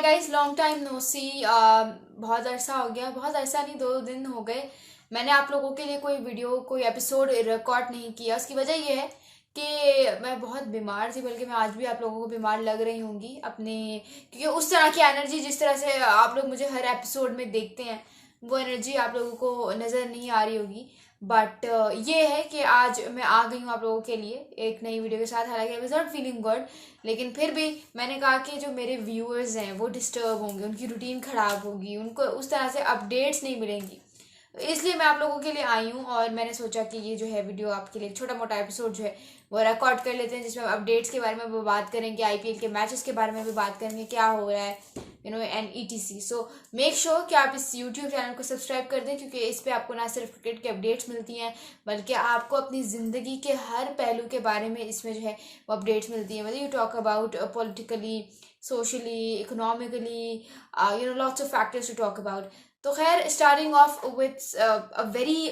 Guys, long time no सी। बहुत अरसा हो गया, बहुत अरसा नहीं, 2 दिन हो गए। मैंने आप लोगों के लिए कोई एपिसोड रिकॉर्ड नहीं किया। उसकी वजह ये है कि मैं बहुत बीमार थी, बल्कि मैं आज भी आप लोगों को बीमार लग रही होंगी अपने, क्योंकि उस तरह की एनर्जी जिस तरह से आप लोग मुझे हर एपिसोड में देखते हैं, वो एनर्जी आप लोगों को नज़र नहीं आ रही होगी। बट ये है कि आज मैं आ गई हूँ आप लोगों के लिए एक नई वीडियो के साथ। हालांकि I was not feeling good, लेकिन फिर भी मैंने कहा कि जो मेरे व्यूअर्स हैं वो डिस्टर्ब होंगे, उनकी रूटीन ख़राब होगी, उनको उस तरह से अपडेट्स नहीं मिलेंगी। तो इसलिए मैं आप लोगों के लिए आई हूँ और मैंने सोचा कि ये जो है वीडियो आपके लिए छोटा मोटा एपिसोड जो है वो रिकॉर्ड कर लेते हैं, जिसमें अपडेट्स के बारे में भी बात करेंगे, आईपीएल के मैचेस के बारे में भी बात करेंगे, क्या हो रहा है and etc. So make sure कि आप इस यूट्यूब चैनल को सब्सक्राइब कर दें, क्योंकि इस पे आपको ना सिर्फ क्रिकेट की अपडेट्स मिलती हैं, बल्कि आपको अपनी ज़िंदगी के हर पहलू के बारे में इसमें जो है वो अपडेट्स मिलती हैं। मतलब you talk about politically, socially, economically, lots of factors to talk about. तो खैर, starting off with a very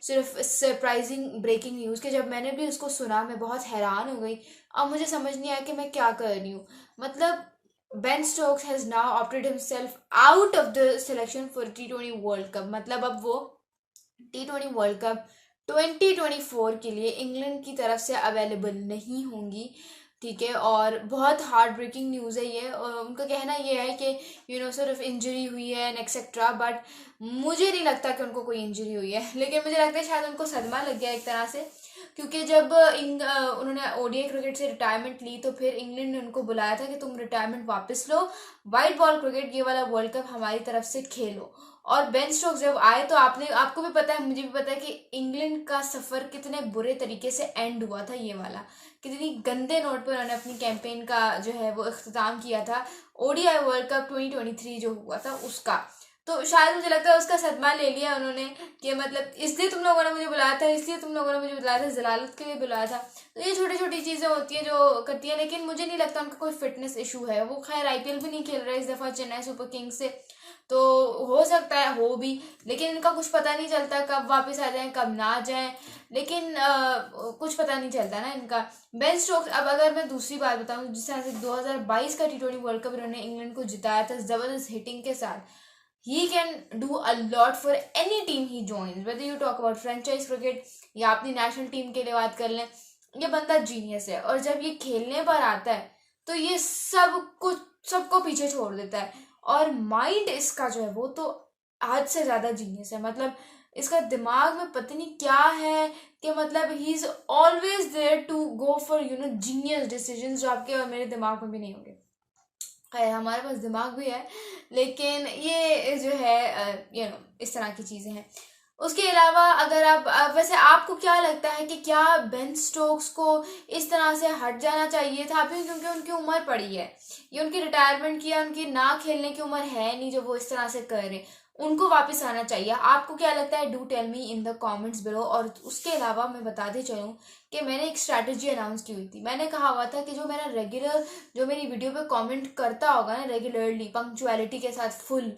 सिर्फ सरप्राइजिंग ब्रेकिंग न्यूज़ कि जब मैंने भी उसको सुना मैं बहुत हैरान हो गई। अब मुझे समझ नहीं आया कि मैं क्या कर रही हूँ। मतलब Ben Stokes has now opted himself out of the selection for T20 world cup. मतलब अब वो T20 वर्ल्ड कप 2024 के लिए इंग्लैंड की तरफ से अवेलेबल नहीं होंगी। ठीक है, और बहुत हार्ट ब्रेकिंग न्यूज़ है ये। और उनका कहना ये है कि सिर्फ इंजरी हुई है एंड एक्सेट्रा, बट मुझे नहीं लगता कि उनको कोई इंजरी हुई है। लेकिन मुझे लगता है शायद उनको सदमा लग गया एक तरह से, क्योंकि जब उन्होंने ओडीआई क्रिकेट से रिटायरमेंट ली तो फिर इंग्लैंड ने उनको बुलाया था कि तुम रिटायरमेंट वापस लो, वाइट बॉल क्रिकेट ये वाला वर्ल्ड कप हमारी तरफ से खेलो। और बेन स्टोक्स जब आए तो आपको भी पता है, मुझे भी पता है कि इंग्लैंड का सफ़र कितने बुरे तरीके से एंड हुआ था ये वाला, कितनी गंदे नोट पर उन्होंने अपनी कैंपेन का जो है वो इख्तिताम किया था ओडीआई वर्ल्ड कप 2023 जो हुआ था उसका। तो शायद मुझे लगता है उसका सदमा ले लिया उन्होंने कि मतलब इसलिए तुम लोगों ने मुझे बुलाया था, इसलिए तुम लोगों ने मुझे बुलाया था, जलालत के लिए बुलाया था। तो ये छोटी छोटी चीज़ें होती हैं जो करती हैं, लेकिन मुझे नहीं लगता उनका कोई फिटनेस इशू है। वो खैर आईपीएल भी नहीं खेल रहे इस दफ़ा चेन्नई सुपर किंग्स से, तो हो सकता है हो भी, लेकिन इनका कुछ पता नहीं चलता कब वापस आ जाएं कब ना आ जाएं। लेकिन कुछ पता नहीं चलता ना इनका। बेन स्टोक्स, अब अगर मैं दूसरी बात बताऊं, जिस तरह से 2022 का T20 वर्ल्ड कप इन्होंने इंग्लैंड को जिताया था जबरदस्त हिटिंग के साथ, he can do a lot for any team he joins, whether you talk about franchise cricket या अपनी नेशनल टीम के लिए बात कर लें। ये बंदा जीनियस है, और जब ये खेलने पर आता है तो ये सब कुछ सबको पीछे छोड़ देता है। और माइंड इसका जो है वो तो हद से ज़्यादा जीनियस है। मतलब इसका दिमाग में पता नहीं क्या है कि मतलब he is always there to go for genius decisions, जो आपके और मेरे दिमाग में भी नहीं होंगे। खैर, हमारे पास दिमाग भी है, लेकिन ये जो है इस तरह की चीज़ें हैं। उसके अलावा अगर आप वैसे आपको क्या लगता है कि क्या बेन स्टोक्स को इस तरह से हट जाना चाहिए था अभी, क्योंकि उनकी उम्र पड़ी है, ये उनकी रिटायरमेंट की या उनकी ना खेलने की उम्र है नहीं जो वो इस तरह से कर रहे हैं, उनको वापस आना चाहिए? आपको क्या लगता है? Do tell me in the comments below. और उसके अलावा मैं बताते चलूँ कि मैंने एक स्ट्रैटेजी अनाउंस की हुई थी। मैंने कहा हुआ था कि जो मेरी वीडियो पे कमेंट करता होगा ना रेगुलरली पंक्चुअलिटी के साथ फुल,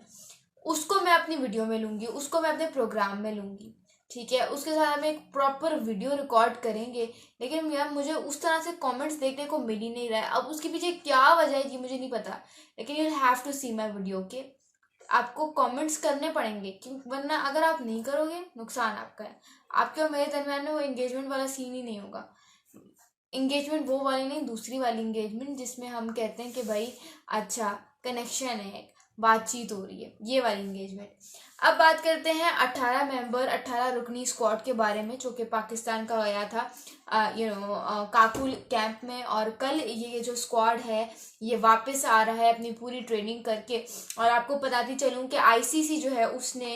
उसको मैं अपनी वीडियो में लूँगी, उसको मैं अपने प्रोग्राम में लूँगी। ठीक है, उसके साथ हम एक प्रॉपर वीडियो रिकॉर्ड करेंगे। लेकिन यार मुझे उस तरह से कमेंट्स देखने को मिल ही नहीं रहा है। अब उसके पीछे क्या वजह है ये मुझे नहीं पता, लेकिन you have to see my video के। आपको कमेंट्स करने पड़ेंगे, क्यों? वरना अगर आप नहीं करोगे नुकसान आपका है। आपके और मेरे दरम्यान में वो एंगेजमेंट वाला सीन ही नहीं होगा। इंगेजमेंट वो वाली नहीं, दूसरी वाली इंगेजमेंट जिसमें हम कहते हैं कि भाई अच्छा कनेक्शन है, बातचीत हो रही है, ये वाली इंगेजमेंट। अब बात करते हैं 18 मेंबर 18 रुकनी स्क्वाड के बारे में, जो कि पाकिस्तान का गया था काकुल कैंप में। और कल ये जो स्क्वाड है ये वापस आ रहा है अपनी पूरी ट्रेनिंग करके। और आपको बताती चलूँ कि आईसीसी जो है उसने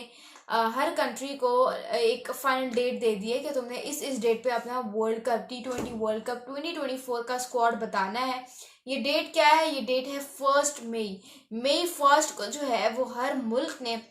हर कंट्री को एक फाइनल डेट दे दी है कि तुमने इस डेट पे अपना world cup T20 world cup 2024 का स्क्वाड बताना है। ये डेट क्या है? ये डेट है 1 मई 1 को जो है वो हर मुल्क ने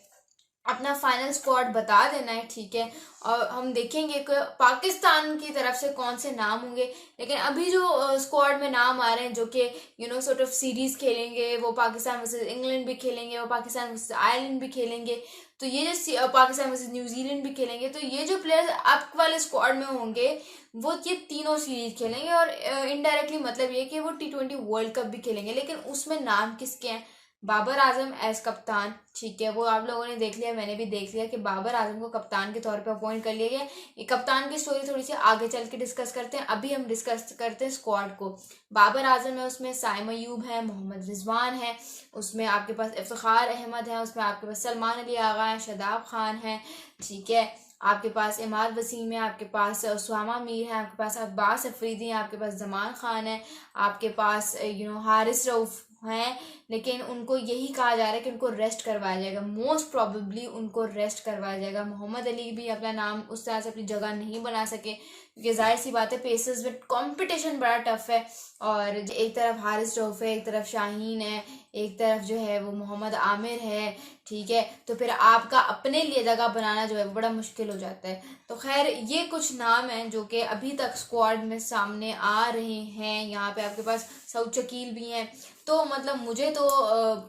अपना फाइनल स्क्वाड बता देना है। ठीक है, और हम देखेंगे कि पाकिस्तान की तरफ से कौन से नाम होंगे। लेकिन अभी जो स्क्वाड में नाम आ रहे हैं जो कि सॉर्ट ऑफ सीरीज खेलेंगे, वो पाकिस्तान वर्सेस इंग्लैंड भी खेलेंगे, वो पाकिस्तान वर्सेस आयरलैंड भी खेलेंगे, तो ये जो पाकिस्तान वर्सेस न्यूजीलैंड भी खेलेंगे, तो ये जो प्लेयर्स अब वाले स्क्वाड में होंगे वो ये तीनों सीरीज खेलेंगे। और इनडायरेक्टली मतलब ये कि वो T20 वर्ल्ड कप भी खेलेंगे। लेकिन उसमें नाम किसके हैं? बाबर आजम एज कप्तान, ठीक है, वो आप लोगों ने देख लिया, मैंने भी देख लिया कि बाबर आजम को कप्तान के तौर पे अपॉइंट कर लिया गया। ये कप्तान की स्टोरी थोड़ी सी आगे चल के डिस्कस करते हैं, अभी हम डिस्कस करते हैं स्क्वाड को। बाबर आजम है, उसमें साइम अयूब है, मोहम्मद रिजवान है, उसमें आपके पास इफ्तिखार अहमद है, उसमें आपके पास सलमान अली आगा है, शादाब खान है, ठीक है, आपके पास इमाद वसीम है, आपके पास उसामा मीर है, आपके पास अब्बास अफरीदी है, आपके पास जमान खान है, आपके पास हारिस रऊफ हैं। लेकिन उनको यही कहा जा रहा है कि उनको रेस्ट करवाया जाएगा, मोस्ट प्रोबेबली उनको रेस्ट करवाया जाएगा। मोहम्मद अली भी अपना नाम उस तरह से अपनी जगह नहीं बना सके, क्योंकि जाहिर सी बात है पेसर्स में कंपटीशन बड़ा टफ है, और एक तरफ हारिस रऊफ है, एक तरफ शाहीन है, एक तरफ जो है वो मोहम्मद आमिर है, ठीक है, तो फिर आपका अपने लिए जगह बनाना जो है वो बड़ा मुश्किल हो जाता है। तो खैर ये कुछ नाम हैं जो कि अभी तक स्क्वाड में सामने आ रहे हैं। यहाँ पे आपके पास सऊद शकील भी हैं। तो मतलब मुझे तो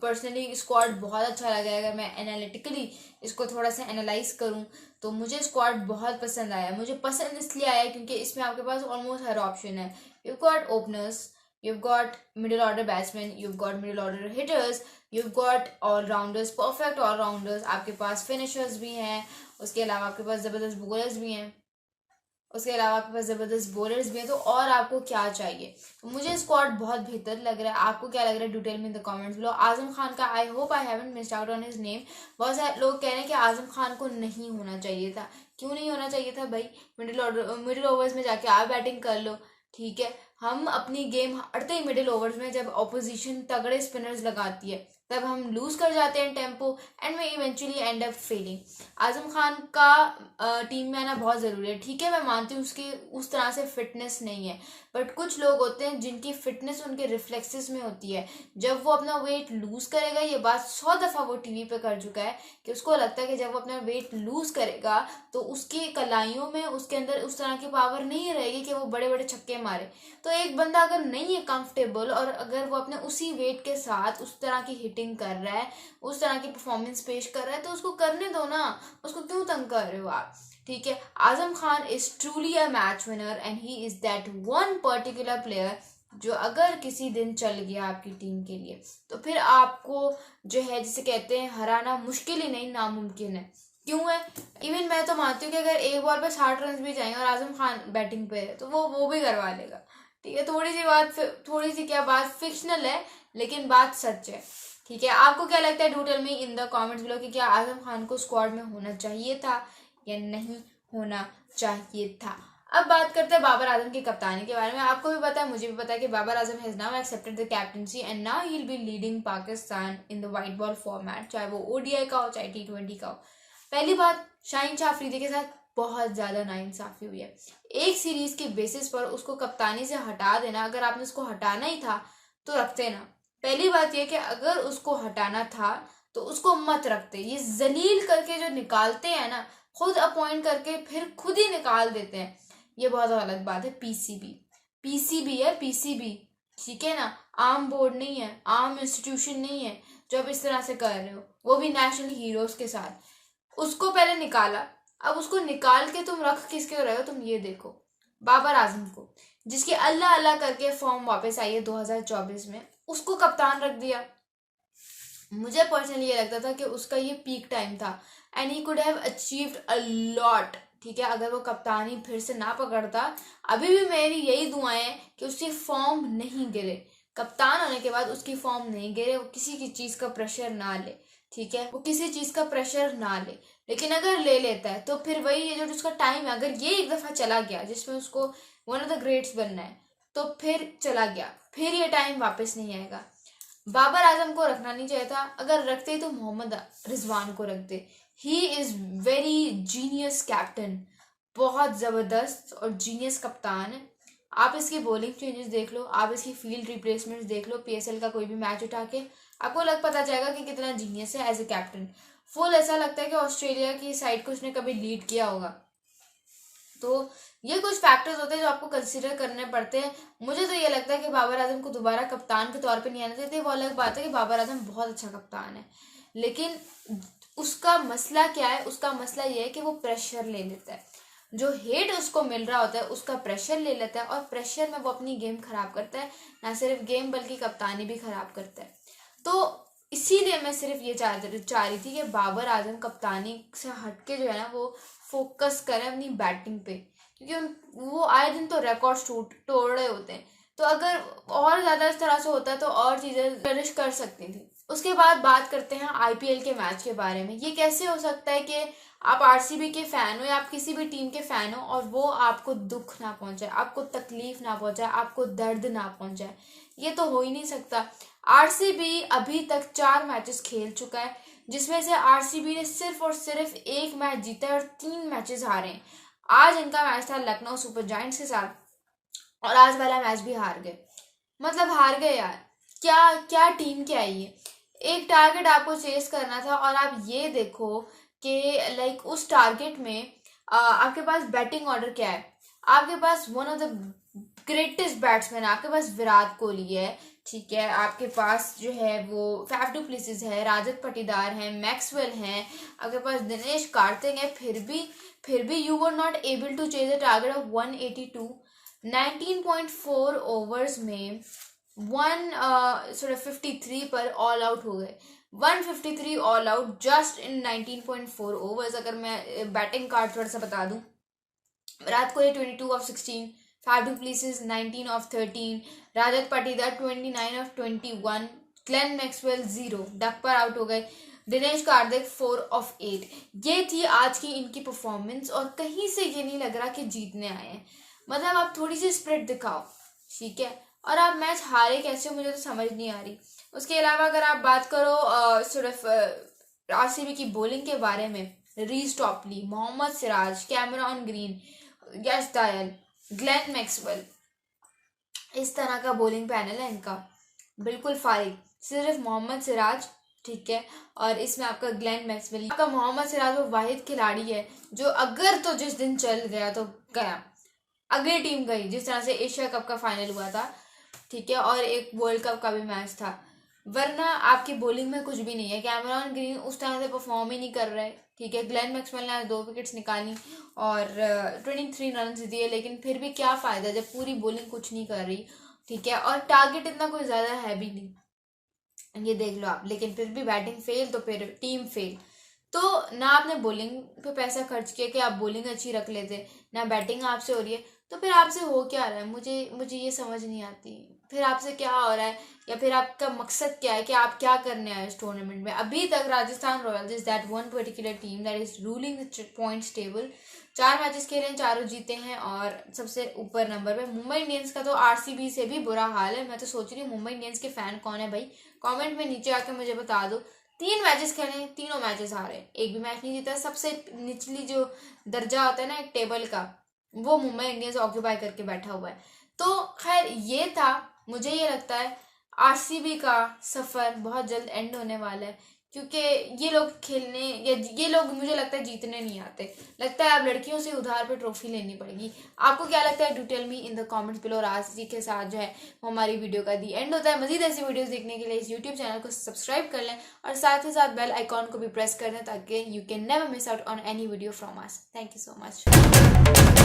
पर्सनली स्क्वाड बहुत अच्छा लगा है। अगर मैं एनालिटिकली इसको थोड़ा सा एनालाइज करूँ तो मुझे स्क्वाड बहुत पसंद आया। मुझे पसंद इसलिए आया क्योंकि इसमें आपके पास ऑलमोस्ट हर ऑप्शन है। You got openers, you've got middle order batsmen, you've got middle order hitters, you've got all rounders, perfect all rounders, आपके पास finishers भी हैं, उसके अलावा आपके पास ज़बरदस्त bowlers भी हैं, उसके अलावा आपके पास ज़बरदस्त बॉलर्स भी हैं। तो और आपको क्या चाहिए? तो मुझे स्क्वाड बहुत बेहतर लग रहा है। आपको क्या लग रहा है? डिटेल में इन द कमेंट्स बिलो। आजम खान का I hope I haven't missed out on his name. बहुत सारे लोग कह रहे हैं कि आजम खान को नहीं होना चाहिए था। क्यों नहीं होना चाहिए था भाई? मिडिल ओवर्स में जाके आप बैटिंग कर लो, ठीक है। हम अपनी गेम हारते ही मिडिल ओवर्स में, जब ऑपोजिशन तगड़े स्पिनर्स लगाती है तब हम लूज कर जाते हैं tempo and they eventually end up failing. Azam Khan का टीम में आना बहुत ज़रूरी है, ठीक है। मैं मानती हूँ उसकी उस तरह से फिटनेस नहीं है, बट कुछ लोग होते हैं जिनकी फिटनेस उनके रिफ्लेक्सेस में होती है। जब वो अपना वेट लूज करेगा, ये बात 100 दफ़ा वो टीवी पे कर चुका है कि उसको लगता है कि जब वो अपना वेट लूज करेगा तो उसकी कलाइयों में, उसके अंदर उस तरह की पावर नहीं रहेगी कि वो बड़े बड़े छक्के मारे। तो एक बंदा अगर नहीं है कंफर्टेबल और अगर वो अपने उसी वेट के साथ उस तरह की हिटिंग कर रहा है, उस तरह की परफॉर्मेंस पेश कर रहा है, तो उसको करने दो ना, उसको क्यों तंग कर रहे हो आप? ठीक है, Azam Khan is truly a match winner and he is that one particular player जो अगर किसी दिन चल गया आपकी टीम के लिए तो फिर आपको जो है जिसे कहते हैं हराना मुश्किल ही नहीं नामुमकिन है। क्यों है? इवन मैं तो मानती हूँ कि अगर एक बॉल पे 60 रन भी जाएंगे और आजम खान बैटिंग पे है तो वो भी करवा लेगा, ठीक है। थोड़ी सी क्या बात फिक्शनल है लेकिन बात सच है, ठीक है। आपको क्या लगता है? Do tell me in the comments below कि क्या आजम खान को स्क्वाड में होना चाहिए था या नहीं होना चाहिए था। अब बात करते हैं बाबर आजम की कप्तानी के बारे में। आपको भी पता है, मुझे भी पता है कि Babar Azam has now accepted the captaincy and now he will be leading Pakistan in the white ball format, चाहे वो ओडीआई का हो चाहे T20 का हो। पहली बात, शाहीन शाह अफरीदी के साथ बहुत ज़्यादा नाइंसाफ़ी हुई है। एक सीरीज़ के बेसिस पर उसको कप्तानी से हटा देना, अगर आपने उसको हटाना ही था तो रखते ना। पहली बात यह कि अगर उसको हटाना था तो उसको मत रखते। ये जलील करके जो निकालते हैं ना, खुद अपॉइंट करके फिर खुद ही निकाल देते हैं, ये बहुत गलत बात है। पीसीबी है, पीसीबी, ठीक है ना, आर्म बोर्ड नहीं है, आर्म इंस्टीट्यूशन नहीं है जो आप इस तरह से कर रहे हो, वो भी नेशनल हीरोज के साथ। उसको पहले निकाला, अब उसको निकाल के तुम रख किसके रहे हो? तुम ये देखो, बाबर आजम को, जिसकी अल्लाह अल्लाह करके फॉर्म वापस आई है 2024 में, उसको कप्तान रख दिया। मुझे पर्सनली ये लगता था कि उसका ये पीक टाइम था and he could have achieved a lot, ठीक है, अगर वो कप्तानी फिर से ना पकड़ता। अभी भी मेरी यही दुआएं हैं कि उसकी फॉर्म नहीं गिरे, कप्तान होने के बाद उसकी फॉर्म नहीं गिरे, वो किसी की चीज़ का प्रेशर ना ले, ठीक है, वो किसी चीज़ का प्रेशर ना ले। लेकिन अगर ले लेता है तो फिर वही है जो उसका टाइम है, अगर ये एक दफ़ा चला गया जिसमें उसको वन ऑफ द ग्रेट्स बनना है तो फिर चला गया, फिर ये टाइम वापस नहीं आएगा। बाबर आजम को रखना नहीं चाहिए था, अगर रखते तो मोहम्मद रिजवान को रखते। He is very genius captain, बहुत ज़बरदस्त और जीनियस कप्तान है। आप इसकी बॉलिंग चेंजेस देख लो, आप इसकी फील्ड रिप्लेसमेंट्स देख लो, पीएसएल का कोई भी मैच उठा के आपको पता जाएगा कि कितना जीनियस है एज ए कैप्टन। फुल ऐसा लगता है कि ऑस्ट्रेलिया की साइड को उसने कभी लीड किया होगा। तो ये कुछ फैक्टर्स होते हैं जो आपको कंसिडर करने पड़ते हैं। मुझे तो ये लगता है कि बाबर आजम को दोबारा कप्तान के तौर पे नहीं आना चाहिए। वो अलग बात है कि बाबर आजम बहुत अच्छा कप्तान है, लेकिन उसका मसला क्या है? उसका मसला ये है कि वो प्रेशर ले लेता है, जो हेट उसको मिल रहा होता है उसका प्रेशर ले लेता है और प्रेशर में वो अपनी गेम खराब करता है, ना सिर्फ गेम बल्कि कप्तानी भी खराब करता है। तो इसी इसीलिए मैं सिर्फ ये चाह रही थी कि बाबर आजम कप्तानी से हटके जो है ना वो फोकस करें अपनी बैटिंग पे, क्योंकि वो आए दिन तो रिकॉर्ड तोड़ रहे होते हैं। तो अगर और ज़्यादा इस तरह से होता तो और चीज़ें फ्लरिश कर सकती थी। उसके बाद बात करते हैं आईपीएल के मैच के बारे में। ये कैसे हो सकता है कि आप आरसीबी के फ़ैन हो या आप किसी भी टीम के फ़ैन हो और वो आपको दुख ना पहुंचाए, आपको तकलीफ ना पहुंचाए, आपको दर्द ना पहुंचाए? ये तो हो ही नहीं सकता। आरसीबी अभी तक 4 मैचेस खेल चुका है, जिसमें से आरसीबी ने सिर्फ और सिर्फ 1 मैच जीता है और 3 मैचेस हारे हैं। आज इनका मैच था लखनऊ सुपर जायंट्स के साथ और आज वाला मैच भी हार गए। मतलब हार गए यार, क्या क्या टीम क्या है ये। एक टारगेट आपको चेस करना था और आप ये देखो कि लाइक उस टारगेट में आपके पास बैटिंग ऑर्डर क्या है। आपके पास one of the greatest batsman, आपके पास विराट कोहली है, ठीक है, आपके पास जो है वो फैफ डू प्लेसिस है, राजत पाटीदार है, मैक्सवेल है, आपके पास दिनेश कार्तिक है, फिर भी you were not able to chase the target of 182। 19.4 overs में 153 पर ऑल आउट हो गए। 153 all out just in 19.4 overs. अगर मैं बैटिंग कार्ड थोड़ा सा बता दूं, Virat Kohli 22 of 16, Faf du Plessis 19 of 13, Rajat Patidar 29 of 21, Glenn Maxwell 0 duck पर आउट हो गए, दिनेश कार्तिक 4 ऑफ 8। ये थी आज की इनकी परफॉर्मेंस और कहीं से ये नहीं लग रहा कि जीतने आए हैं। मतलब आप थोड़ी सी स्प्रिट दिखाओ, ठीक है, और आप मैच हारे कैसे, मुझे तो समझ नहीं आ रही। उसके अलावा अगर आप बात करो सिर्फ आरसीबी की बॉलिंग के बारे में, Reece Topley, Mohammed Siraj, Cameron Green, Yash Dayal, Glenn Maxwell, इस तरह का बॉलिंग पैनल है इनका, बिल्कुल फारिग। सिर्फ मोहम्मद सिराज, ठीक है, और इसमें आपका ग्लेन मैक्सवेल। आपका मोहम्मद सिराज वो वाहिद खिलाड़ी है जो अगर तो जिस दिन चल गया तो गया, अगली टीम गई, जिस तरह से एशिया कप का फाइनल हुआ था, ठीक है, और एक वर्ल्ड कप का भी मैच था, वरना आपकी बॉलिंग में कुछ भी नहीं है। कैमरॉन ग्रीन उस तरह से परफॉर्म ही नहीं कर रहे, ठीक है। ग्लेन मैक्सवेल ने 2 विकेट्स निकाली और 23 रन दिए, लेकिन फिर भी क्या फ़ायदा जब पूरी बॉलिंग कुछ नहीं कर रही, ठीक है, और टारगेट इतना कोई ज़्यादा है भी नहीं, ये देख लो आप। लेकिन फिर भी बैटिंग फेल तो फिर टीम फेल। तो ना आपने बॉलिंग पे पैसा खर्च किया कि आप बॉलिंग अच्छी रख लेते, ना बैटिंग आपसे हो रही है, तो फिर आपसे हो क्या रहा है, मुझे ये समझ नहीं आती। फिर आपसे क्या हो रहा है, या फिर आपका मकसद क्या है कि आप क्या करने आए इस टूर्नामेंट में। अभी तक Rajasthan Royals is that one particular team that is ruling the points table. 4 matches खेले हैं, 4 जीते हैं और सबसे ऊपर नंबर पे। मुंबई इंडियंस का तो आरसीबी से भी बुरा हाल है। मैं तो सोच रही हूँ मुंबई इंडियंस के फैन कौन है भाई, कॉमेंट में नीचे आके मुझे बता दो। 3 मैचेस खेले, तीनों मैचेस हारे, एक भी मैच नहीं जीता। सबसे निचली जो दर्जा होता है ना एक टेबल का, वो मुंबई इंडियंस ऑक्यूपाई करके बैठा हुआ है। तो खैर ये था, मुझे ये लगता है आरसीबी का सफ़र बहुत जल्द एंड होने वाला है, क्योंकि ये लोग खेलने या ये लोग मुझे लगता है जीतने नहीं आते। लगता है अब लड़कियों से उधार पे ट्रॉफी लेनी पड़ेगी। आपको क्या लगता है, do tell me in the comments below. और आज इसी के साथ जो है वो हमारी वीडियो का दी एंड होता है। मजीद ऐसी वीडियोस देखने के लिए इस यूट्यूब चैनल को सब्सक्राइब कर लें और साथ ही साथ बेल आइकॉन को भी प्रेस कर दें ताकि you can never miss out on any video from us. Thank you so much.